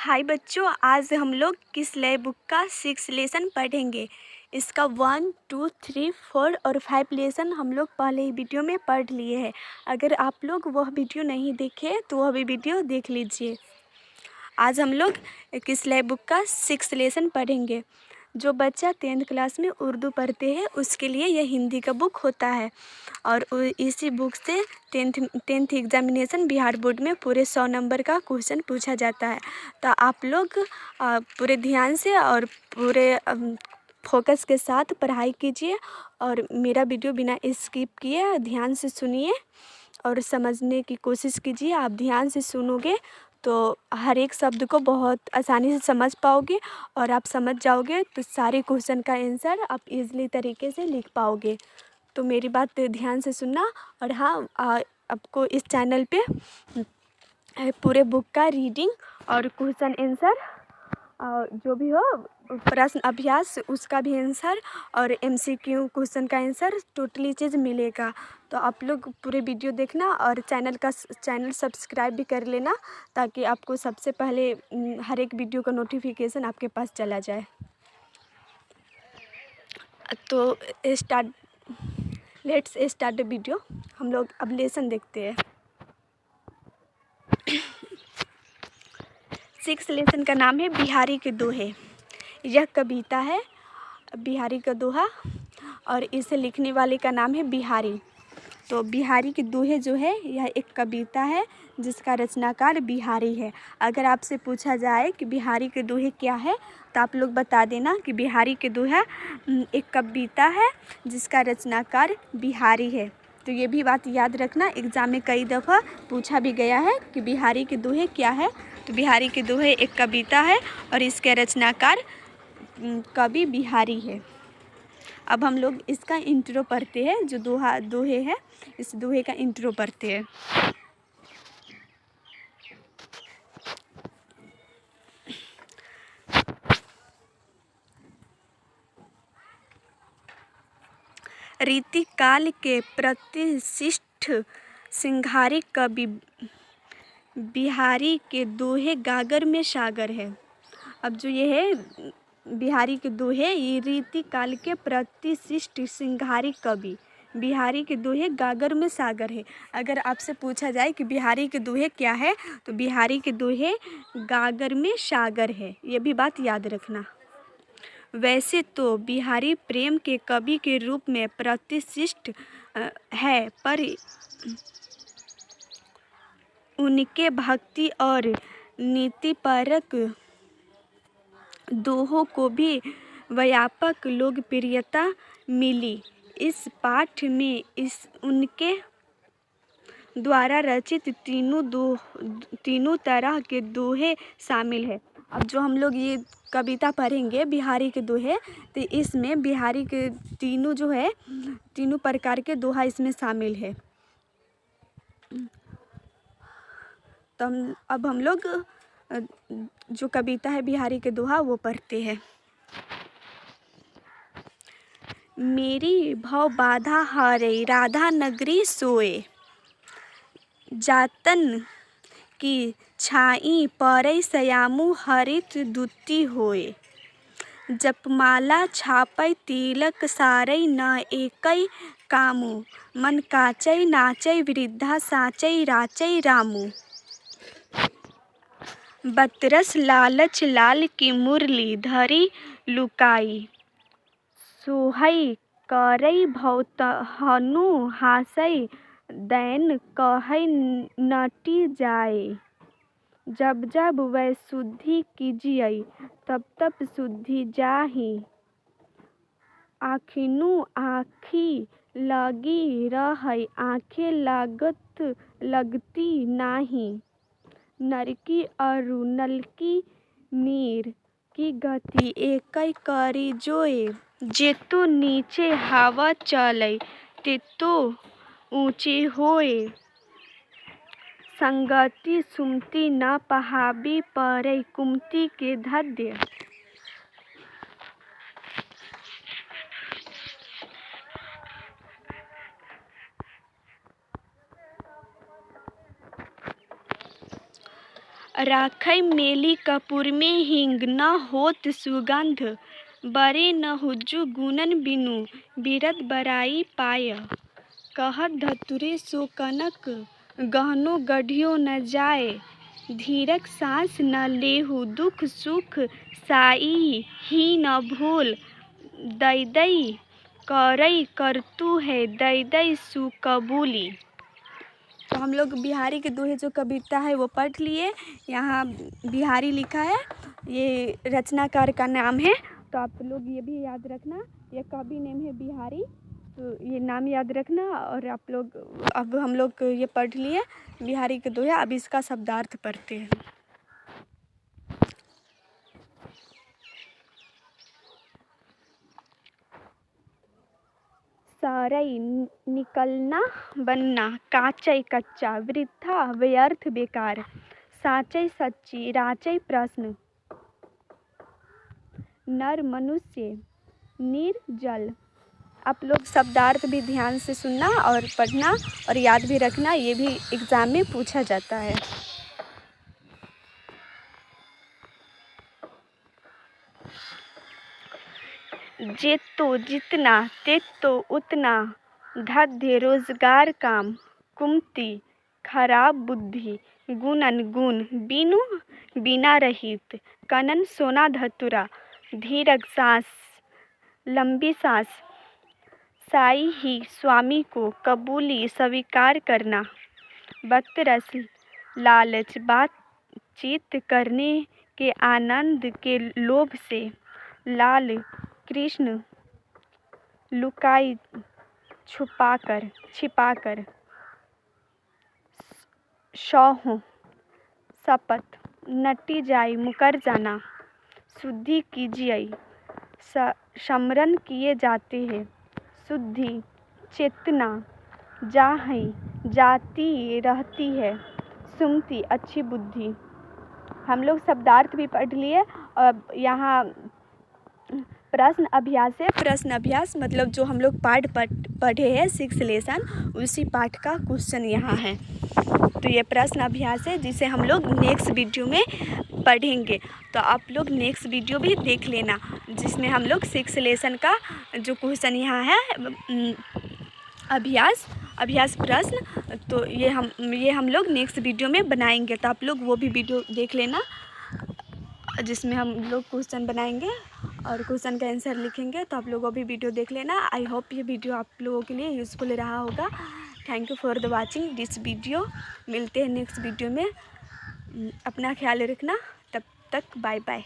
हाय बच्चों, आज हम लोग किस नए बुक का 6 लेसन पढ़ेंगे। इसका 1, 2, 3, 4 और 5 लेसन हम लोग पहले ही वीडियो में पढ़ लिए हैं। अगर आप लोग वह वीडियो नहीं देखे तो वह भी वीडियो देख लीजिए। आज हम लोग किस नए बुक का 6 लेसन पढ़ेंगे। जो बच्चा 10th क्लास में उर्दू पढ़ते हैं उसके लिए यह हिंदी का बुक होता है और इसी बुक से टेंथ एग्जामिनेशन बिहार बोर्ड में पूरे 100 नंबर का क्वेश्चन पूछा जाता है। तो आप लोग पूरे ध्यान से और पूरे फोकस के साथ पढ़ाई कीजिए और मेरा वीडियो बिना स्किप किए ध्यान से सुनिए और समझने की कोशिश कीजिए। आप ध्यान से सुनोगे तो हर एक शब्द को बहुत आसानी से समझ पाओगे और आप समझ जाओगे तो सारे क्वेश्चन का आंसर आप इजीली तरीके से लिख पाओगे। तो मेरी बात ध्यान से सुनना। और हाँ, आपको इस चैनल पे पूरे बुक का रीडिंग और क्वेश्चन आंसर जो भी हो प्रश्न अभ्यास उसका भी आंसर और MCQ क्वेश्चन का आंसर टोटली चीज़ मिलेगा। तो आप लोग पूरे वीडियो देखना और चैनल सब्सक्राइब भी कर लेना ताकि आपको सबसे पहले हर एक वीडियो का नोटिफिकेशन आपके पास चला जाए। तो लेट्स स्टार्ट द वीडियो। हम लोग अब लेसन देखते हैं। 6 लेसन का नाम है बिहारी के दोहे। यह कविता है बिहारी का दोहा और इसे लिखने वाले का नाम है बिहारी। तो बिहारी के दोहे जो है यह एक कविता है जिसका रचनाकार बिहारी है। अगर आपसे पूछा जाए कि बिहारी के दोहे क्या है तो आप लोग बता देना कि बिहारी के दोहा एक कविता है जिसका रचनाकार बिहारी है। तो ये भी बात याद रखना, एग्ज़ाम में कई दफ़ा पूछा भी गया है कि बिहारी के दोहे क्या है। तो बिहारी के दोहे एक कविता है और इसके रचनाकार कवि बिहारी है। अब हम लोग इसका इंट्रो पढ़ते हैं। जो दोहे है इस दोहे का इंट्रो पढ़ते हैं। रीति काल के प्रतिष्ठित सिंघारी कवि बिहारी के दोहे गागर में सागर है। अब जो ये है बिहारी के दोहे, ये रीति काल के प्रतिष्ठित सिंघारी कवि बिहारी के दोहे गागर में सागर है। अगर आपसे पूछा जाए कि बिहारी के दोहे क्या है तो बिहारी के दोहे गागर में सागर है। ये भी बात याद रखना। वैसे तो बिहारी प्रेम के कवि के रूप में प्रतिष्ठित है, पर उनके भक्ति और नीतिपरक दोहों को भी व्यापक लोकप्रियता मिली। इस पाठ में उनके द्वारा रचित तीनों तरह के दोहे शामिल है। अब जो हम लोग ये कविता पढ़ेंगे बिहारी के दोहे, तो इसमें बिहारी के तीनों जो है तीनों प्रकार के दोहा इसमें शामिल है। तो अब हम लोग जो कविता है बिहारी के दोहा वो पढ़ते हैं। मेरी भव बाधा हारे राधा नगरी सोए, जातन की छाई परै श्यामु हरित दूती होए। जपमाला छापै तिलक सारै न एकै कामु, मन काचै नाचै वृद्धा साचै राचै रामू। बतरस लालच लाल की मुरली धरी लुकाई, सोहै करै भवतहनु हासै दैन कहै नटी जाए। जब जब वै शुद्धि कीजिए तब तब शुद्धि जाहि, आँखिनु आँखि लगी रहै आँखें लगती नाही। नरकी अरु नलकी नीर की गति एकै करी जोए, जेतो नीचे हवा चलै तेतो ऊँचे होए। संगति सुमति न पहाबी परै कुमति के धद्य। राखै मेली कपूर में हींग न होत सुगंध, बरे न हुज्जु गुणन बिनु बिरद बराई पाय। कहत धतुरे सो कनक गहनो गढ़ियो न जाय, धीरक सांस न लेहु दुख सुख साई ही न भूल। दै दै करई करतु है दै दै सुकबूली। तो हम लोग बिहारी के दोहे जो कविता है वो पढ़ लिए। यहाँ बिहारी लिखा है, ये रचनाकार का नाम है, तो आप लोग ये भी याद रखना। ये कवि नेम है बिहारी, तो ये नाम याद रखना। और आप लोग अब हम लोग ये पढ़ लिए बिहारी के दोहे। अब इसका शब्दार्थ पढ़ते हैं। सारई निकलना बनना, काचई कच्चा, वृथा व्यर्थ बेकार, साचई सच्ची, राचई प्रश्न, नर मनुष्य निर्जल। आप लोग शब्दार्थ भी ध्यान से सुनना और पढ़ना और याद भी रखना, ये भी एग्ज़ाम में पूछा जाता है। जेतो जितना तेतो उतना, धध्य रोजगार काम, कुमति खराब बुद्धि, गुणन गुण बिनु बिना रहित, कनन सोना धतुरा, धीरज सांस लंबी सांस, साई ही स्वामी को कबूली स्वीकार करना, वक्त रस लालच बातचीत करने के आनंद के लोभ से, लाल कृष्ण लुकाई छिपाकर, सौह शपथ नटी जाई मुकर जाना, शुद्धि कीजिए स्मरण किए जाते हैं, शुद्धि चेतना जाहि जाती रहती है, सुमति अच्छी बुद्धि। हम लोग शब्दार्थ भी पढ़ लिए। और यहाँ प्रश्न अभ्यास है। प्रश्न अभ्यास मतलब जो हम लोग पाठ पढ़े हैं 6 लेसन, उसी पाठ का क्वेश्चन यहाँ है। तो ये प्रश्न अभ्यास है जिसे हम लोग नेक्स्ट वीडियो में पढ़ेंगे। तो आप लोग नेक्स्ट वीडियो भी देख लेना, जिसमें हम लोग 6 लेसन का जो क्वेश्चन यहाँ है अभ्यास प्रश्न, तो ये हम लोग नेक्स्ट वीडियो में बनाएंगे। तो आप लोग वो भी वीडियो देख लेना, जिसमें हम लोग क्वेश्चन बनाएंगे और क्वेश्चन का आंसर लिखेंगे। तो आप लोग वो भी वीडियो देख लेना। आई होप ये वीडियो आप लोगों के लिए यूज़फुल रहा होगा। Thank you for the watching this video. मिलते हैं नेक्स्ट वीडियो में। अपना ख्याल रखना। तब तक बाय बाय।